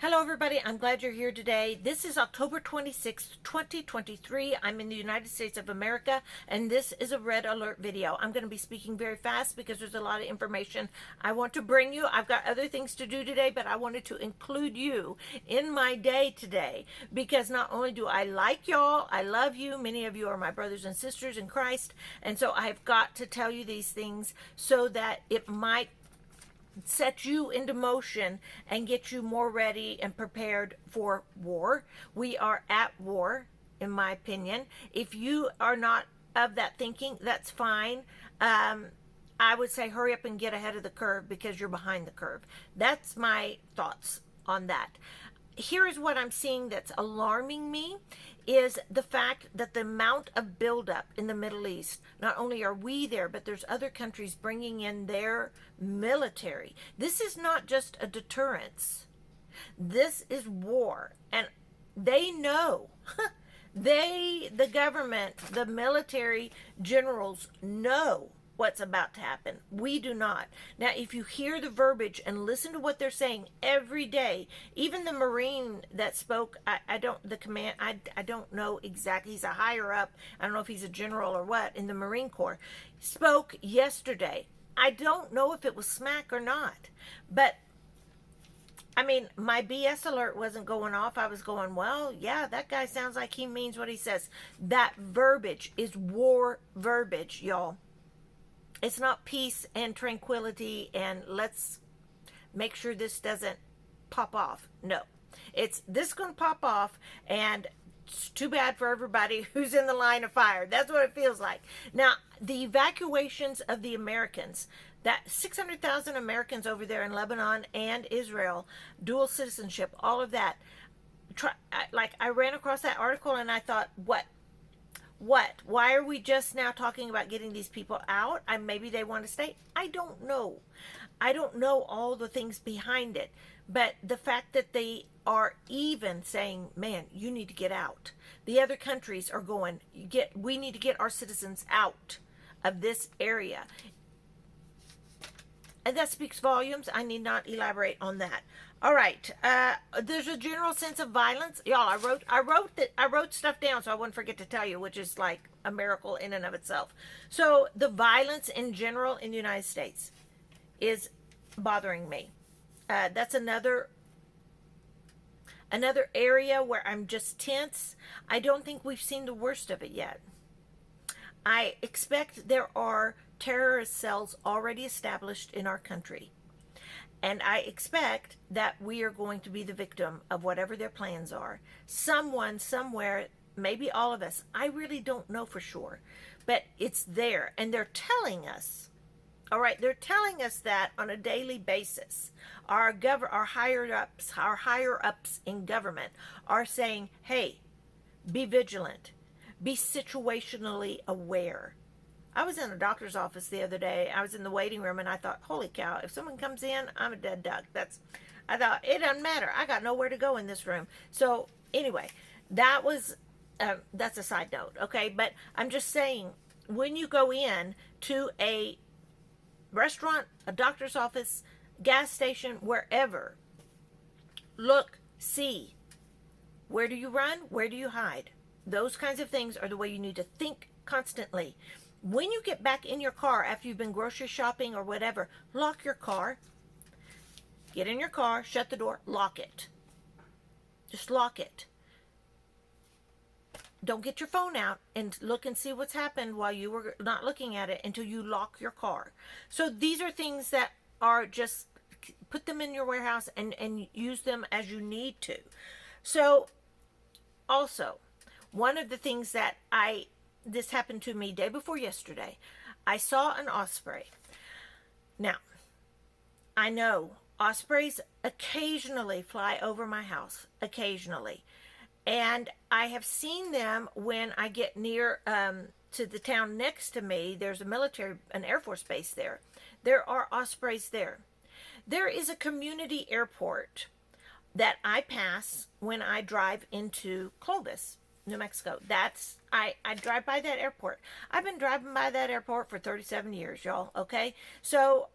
Hello, everybody. I'm glad you're here today. This is October 26th, 2023. I'm in the United States of America, and this is a red alert video. I'm going to be speaking very fast because there's a lot of information I want to bring you. I've got other things to do today, but I wanted to include you in my day today because not only do I like y'all, I love you. Many of you are my brothers and sisters in Christ, and so I've got to tell you these things so that it might set you into motion and get you more ready and prepared for war. We are at war, in my opinion. If you are not of that thinking, that's fine. I would say hurry up and get ahead of the curve because you're behind the curve. That's my thoughts on that. Here is what I'm seeing that's alarming me is the fact that the amount of buildup in the Middle East, not only are we there, but there's other countries bringing in their military. This is not just a deterrence. This is war. And they know, the government, the military generals know what's about to happen. We do not. Now, if you hear the verbiage and listen to what they're saying every day, even the Marine that spoke, I don't know exactly, he's a higher up, I don't know if he's a general or what, in the Marine Corps, spoke yesterday. I don't know if it was smack or not, but I mean, my BS alert wasn't going off. I was going, well, yeah, that guy sounds like he means what he says. That verbiage is war verbiage, y'all. It's not peace and tranquility and let's make sure this doesn't pop off. No, it's this going to pop off, and it's too bad for everybody who's in the line of fire. That's what it feels like. Now, the evacuations of the Americans, that 600,000 Americans over there in Lebanon and Israel, dual citizenship, all of that. I ran across that article and I thought, what? Why are we just now talking about getting these people out? Maybe they want to stay. I don't know. I don't know all the things behind it. But the fact that they are even saying, man, you need to get out. The other countries are going, we need to get our citizens out of this area. And that speaks volumes. I need not elaborate on that. All right. There's a general sense of violence. Y'all, I wrote stuff down so I wouldn't forget to tell you, which is like a miracle in and of itself. So the violence in general in the United States is bothering me. That's another area where I'm just tense. I don't think we've seen the worst of it yet. I expect there are terrorist cells already established in our country. And I expect that we are going to be the victim of whatever their plans are. Someone, somewhere, maybe all of us, I really don't know for sure, but it's there. And they're telling us, all right, they're telling us that on a daily basis. Our higher ups in government are saying, hey, be vigilant, be situationally aware. I was in a doctor's office the other day. I was in the waiting room and I thought, holy cow, if someone comes in, I'm a dead duck. I thought, it doesn't matter. I got nowhere to go in this room. So anyway, that's a side note, okay? But I'm just saying, when you go in to a restaurant, a doctor's office, gas station, wherever, look, see, where do you run? Where do you hide? Those kinds of things are the way you need to think constantly. When you get back in your car after you've been grocery shopping or whatever, lock your car. Get in your car, shut the door, lock it. Just lock it. Don't get your phone out and look and see what's happened while you were not looking at it until you lock your car. So these are things that are just, put them in your warehouse and use them as you need to. So also, one of the things that this happened to me day before yesterday. I saw an osprey. Now, I know ospreys occasionally fly over my house, occasionally. And I have seen them when I get near to the town next to me. There's an Air Force base there. There are ospreys there. There is a community airport that I pass when I drive into Clovis, New Mexico. I drive by that airport. I've been driving by that airport for 37 years, y'all, okay? So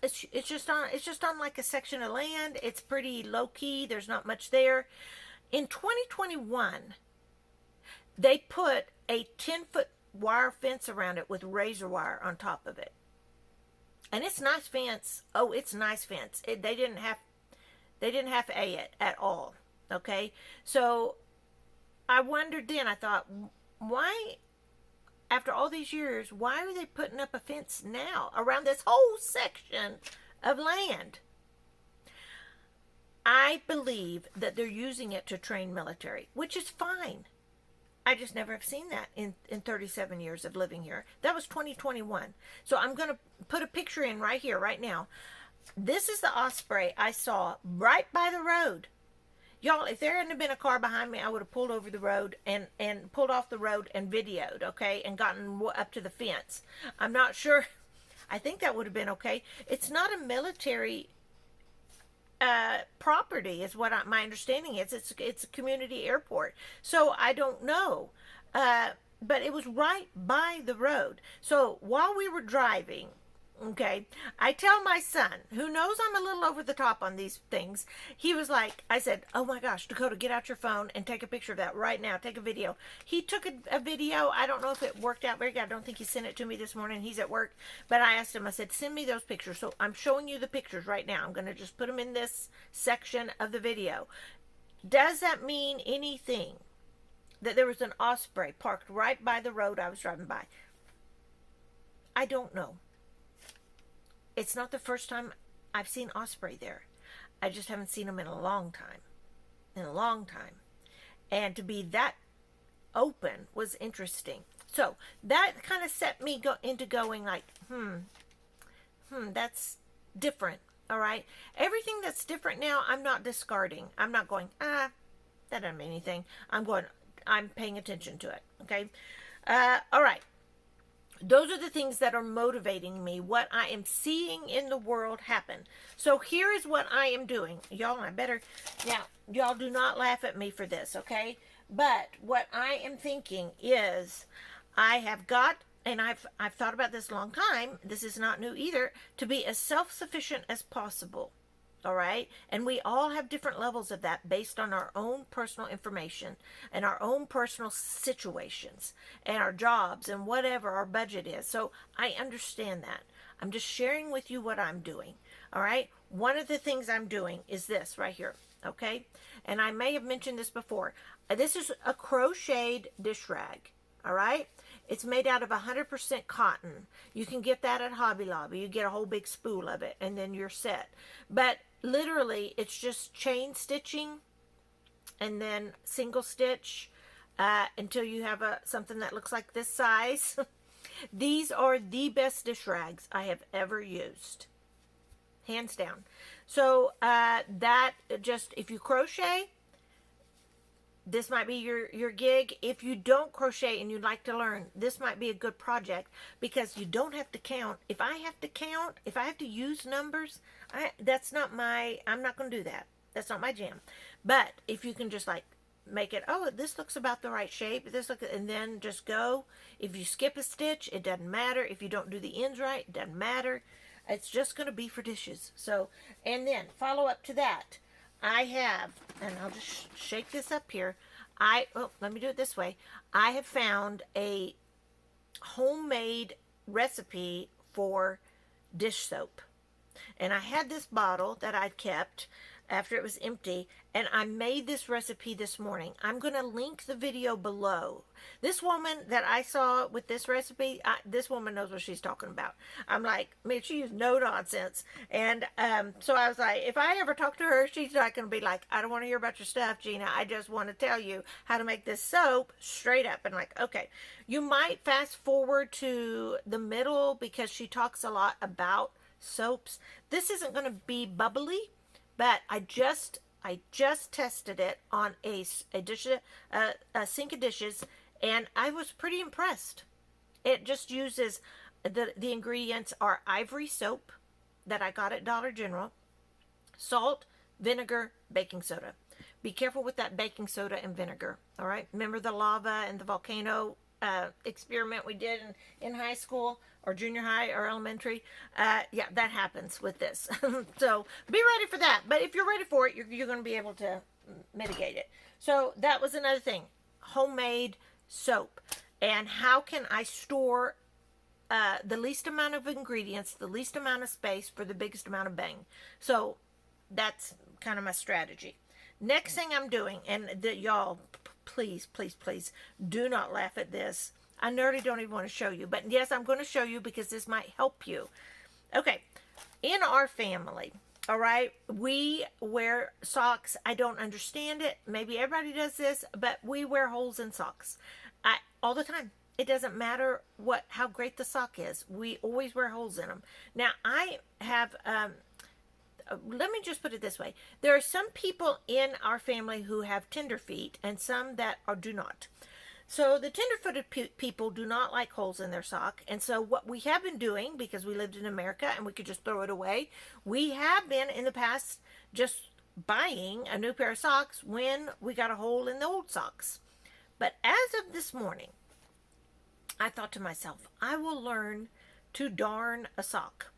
It's just on like a section of land. It's pretty low key. There's not much there. In 2021, they put a 10-foot wire fence around it with razor wire on top of it. And it's nice fence. Oh, it's nice fence. They didn't have A it at all. Okay? So I wondered then, I thought, why, after all these years, why are they putting up a fence now around this whole section of land? I believe that they're using it to train military, which is fine. I just never have seen that in 37 years of living here. That was 2021. So I'm going to put a picture in right here, right now. This is the osprey I saw right by the road. Y'all, if there hadn't been a car behind me, I would have pulled over the road and pulled off the road and videoed, okay, and gotten up to the fence. I'm not sure. I think that would have been okay. It's not a military property, is what my understanding is. It's a community airport, so I don't know. But it was right by the road. So while we were driving, okay, I tell my son, who knows I'm a little over the top on these things, he was like, I said, oh my gosh, Dakota, get out your phone and take a picture of that right now. Take a video. He took a video. I don't know if it worked out very good. I don't think he sent it to me this morning. He's at work. But I asked him, I said, send me those pictures. So I'm showing you the pictures right now. I'm going to just put them in this section of the video. Does that mean anything that there was an osprey parked right by the road I was driving by? I don't know. It's not the first time I've seen osprey there. I just haven't seen them in a long time. In a long time. And to be that open was interesting. So that kind of set me into going like, that's different. All right. Everything that's different now, I'm not discarding. I'm not going, that doesn't mean anything. I'm paying attention to it. Okay. All right. Those are the things that are motivating me, what I am seeing in the world happen. So here is what I am doing. Y'all, y'all do not laugh at me for this, okay? But what I am thinking is I have got, and I've thought about this a long time, this is not new either, to be as self-sufficient as possible. All right. And we all have different levels of that based on our own personal information and our own personal situations and our jobs and whatever our budget is. So I understand that. I'm just sharing with you what I'm doing. All right. One of the things I'm doing is this right here. Okay. And I may have mentioned this before. This is a crocheted dish rag. All right. It's made out of 100% cotton. You can get that at Hobby Lobby. You get a whole big spool of it and then you're set. But literally, it's just chain stitching and then single stitch until you have something that looks like this size. These are the best dish rags I have ever used. Hands down. So that just, if you crochet, this might be your gig. If you don't crochet and you'd like to learn, this might be a good project because you don't have to count. If I have to count, if I have to use numbers, I'm not going to do that. That's not my jam. But if you can just like make it, oh, this looks about the right shape, and then just go. If you skip a stitch, it doesn't matter. If you don't do the ends right, it doesn't matter. It's just going to be for dishes. So, and then follow up to that. I have, and I'll just shake this up here. Let me do it this way. I have found a homemade recipe for dish soap. And I had this bottle that I'd kept after it was empty, and I made this recipe this morning. I'm going to link the video below. This woman that I saw with this recipe, this woman knows what she's talking about. I'm like, man, she used no nonsense. And so I was like, if I ever talk to her, she's not going to be like, I don't want to hear about your stuff, Gina. I just want to tell you how to make this soap straight up. And like, okay, you might fast forward to the middle because she talks a lot about soaps. This isn't going to be bubbly. But I just tested it on a sink of dishes, and I was pretty impressed. It just uses, the ingredients are ivory soap that I got at Dollar General, salt, vinegar, baking soda. Be careful with that baking soda and vinegar, all right? Remember the lava and the volcano experiment we did in high school or junior high or elementary. Yeah, that happens with this. So be ready for that. But if you're ready for it, you're going to be able to mitigate it. So that was another thing. Homemade soap. And how can I store the least amount of ingredients, the least amount of space for the biggest amount of bang? So that's kind of my strategy. Next thing I'm doing, and y'all, please, please, please, do not laugh at this. I nearly don't even want to show you, but yes, I'm going to show you because this might help you. Okay, in our family, all right, we wear socks. I don't understand it. Maybe everybody does this, but we wear holes in socks all the time. It doesn't matter how great the sock is. We always wear holes in them. Now, I have... let me just put it this way. There are some people in our family who have tender feet and some that do not. So the tender-footed people do not like holes in their sock. And so what we have been doing, because we lived in America and we could just throw it away, we have been in the past just buying a new pair of socks when we got a hole in the old socks. But as of this morning, I thought to myself, I will learn to darn a sock.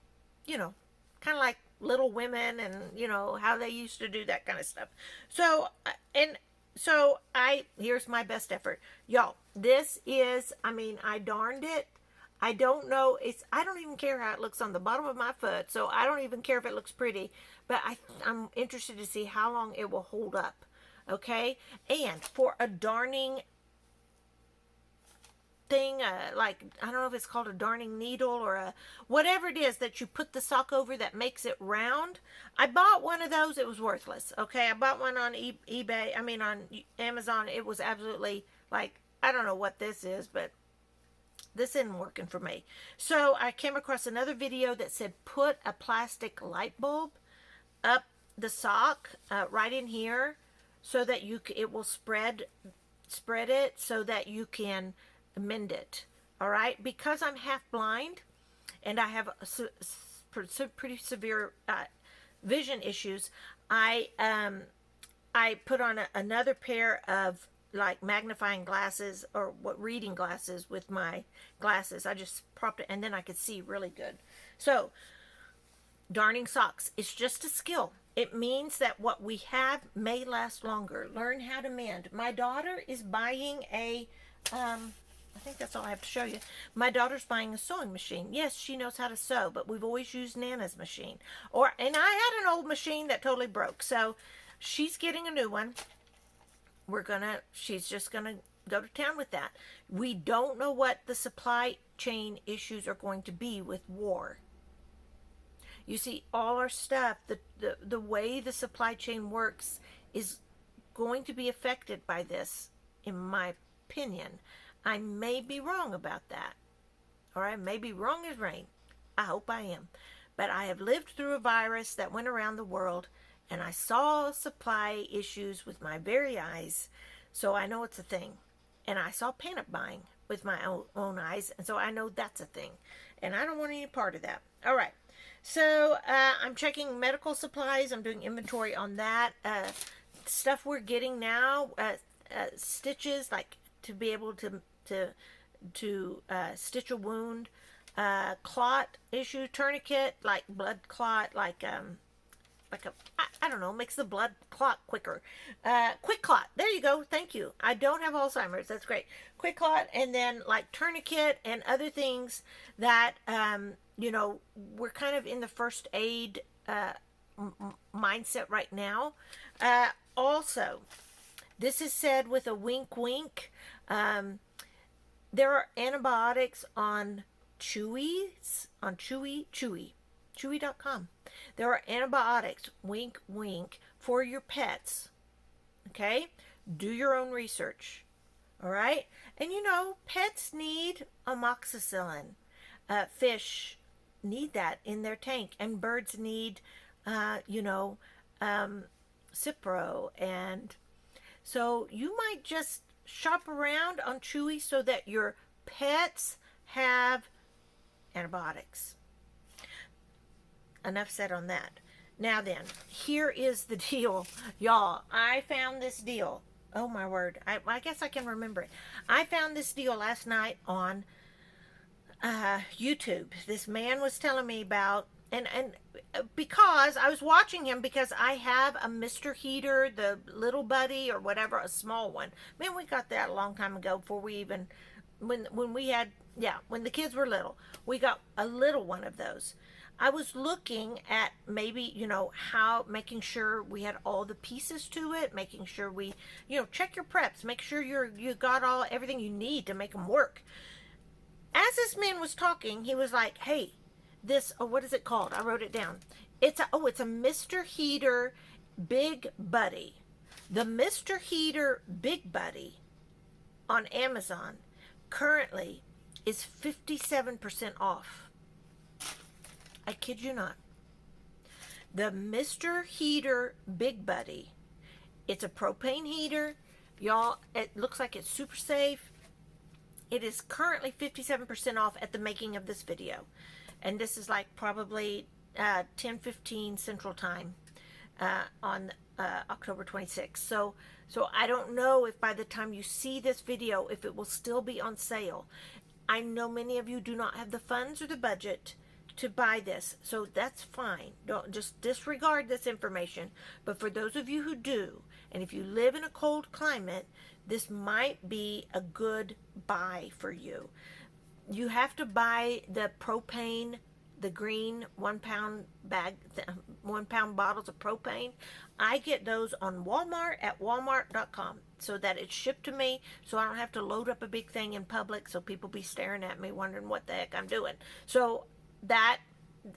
You know, kind of like Little Women and, you know, how they used to do that kind of stuff. So, here's my best effort. Y'all, this is, I darned it. I don't know, I don't even care how it looks on the bottom of my foot, so I don't even care if it looks pretty, but I'm interested to see how long it will hold up, okay? And for a darning thing, like, I don't know if it's called a darning needle or whatever it is that you put the sock over that makes it round. I bought one of those. It was worthless. Okay, I bought one on eBay. On Amazon. It was absolutely like, I don't know what this is, but this isn't working for me. So I came across another video that said put a plastic light bulb up the sock right in here so that it will spread it so that you can mend it. All right, because I'm half blind and I have pretty severe vision issues, I put on another pair of like magnifying glasses or reading glasses with my glasses. I just propped it and then I could see really good. So darning socks, it's just a skill. It means that what we have may last longer. Learn how to mend. My daughter is buying I think that's all I have to show you. My daughter's buying a sewing machine. Yes, she knows how to sew, but we've always used Nana's machine. And I had an old machine that totally broke. So she's getting a new one. She's just gonna go to town with that. We don't know what the supply chain issues are going to be with war. You see, all our stuff, the way the supply chain works is going to be affected by this, in my opinion. I may be wrong about that. Or I may be wrong as rain. I hope I am. But I have lived through a virus that went around the world, and I saw supply issues with my very eyes, so I know it's a thing. And I saw panic buying with my own eyes, and so I know that's a thing. And I don't want any part of that. All right. So I'm checking medical supplies. I'm doing inventory on that. Stuff we're getting now, stitches, like to be able to stitch a wound, clot issue, tourniquet, like blood clot, like I don't know, makes the blood clot quicker. Quick clot, there you go, thank you. I don't have Alzheimer's, that's great. Quick clot, and then like tourniquet and other things that, you know, we're kind of in the first aid mindset right now. Also, this is said with a wink wink. There are antibiotics on Chewy.com. There are antibiotics, wink, wink, for your pets. Okay? Do your own research. All right? And you know, pets need amoxicillin. Fish need that in their tank. And birds need, Cipro. And so you might just shop around on Chewy so that your pets have antibiotics. Enough said on that. Now then, here is the deal. Y'all, I found this deal. Oh my word. I guess I can remember it. I found this deal last night on YouTube. This man was telling me about, and because I was watching him because I have a Mr. Heater, the little buddy or whatever, a small one. Man, we got that a long time ago before we even, when we had, yeah, when the kids were little, we got a little one of those. I was looking at maybe, how making sure we had all the pieces to it, making sure we, check your preps, make sure you got everything you need to make them work. As this man was talking, he was like, "Hey, what is it called? I wrote it down. It's a Mr. Heater Big Buddy. The Mr. Heater Big Buddy on Amazon currently is 57% off. I kid you not. The Mr. Heater Big Buddy. It's a propane heater. Y'all, it looks like it's super safe. It is currently 57% off at the making of this video. And this is like probably 10:15 Central Time on October 26th. So I don't know if by the time you see this video, if it will still be on sale. I know many of you do not have the funds or the budget to buy this, so that's fine. Don't just disregard this information. But for those of you who do, and if you live in a cold climate, this might be a good buy for you. You have to buy the propane, the green 1 pound bag, 1 pound bottles of propane. I get those on Walmart at walmart.com so that it's shipped to me, so I don't have to load up a big thing in public so people be staring at me wondering what the heck I'm doing. So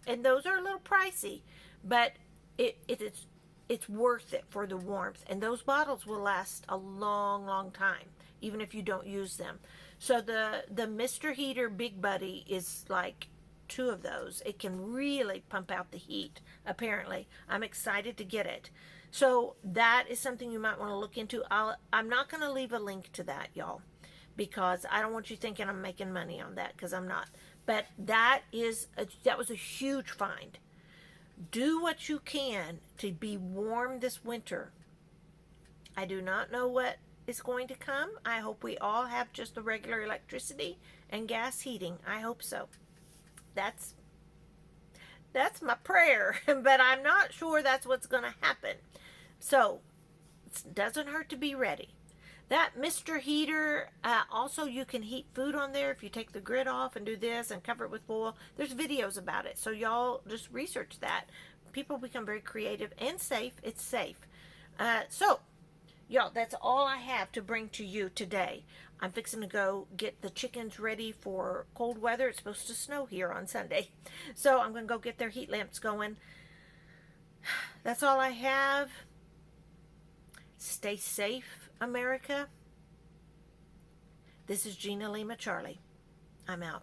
and those are a little pricey, but it's worth it for the warmth, and those bottles will last a long time even if you don't use them. So the Mr. Heater Big Buddy is like 2 of those. It can really pump out the heat, apparently. I'm excited to get it. So that is something you might want to look into. I'm not going to leave a link to that, y'all, because I don't want you thinking I'm making money on that, because I'm not. But that was a huge find. Do what you can to be warm this winter. I do not know what is going to come. I hope we all have just the regular electricity and gas heating. I hope so. That's my prayer, but I'm not sure that's what's going to happen. So it doesn't hurt to be ready. That Mr. Heater, also you can heat food on there if you take the grid off and do this and cover it with foil. There's videos about it, so y'all just research that. People become very creative and safe. It's safe. So, y'all, that's all I have to bring to you today. I'm fixing to go get the chickens ready for cold weather. It's supposed to snow here on Sunday. So I'm going to go get their heat lamps going. That's all I have. Stay safe, America. This is Gina Lima Charlie. I'm out.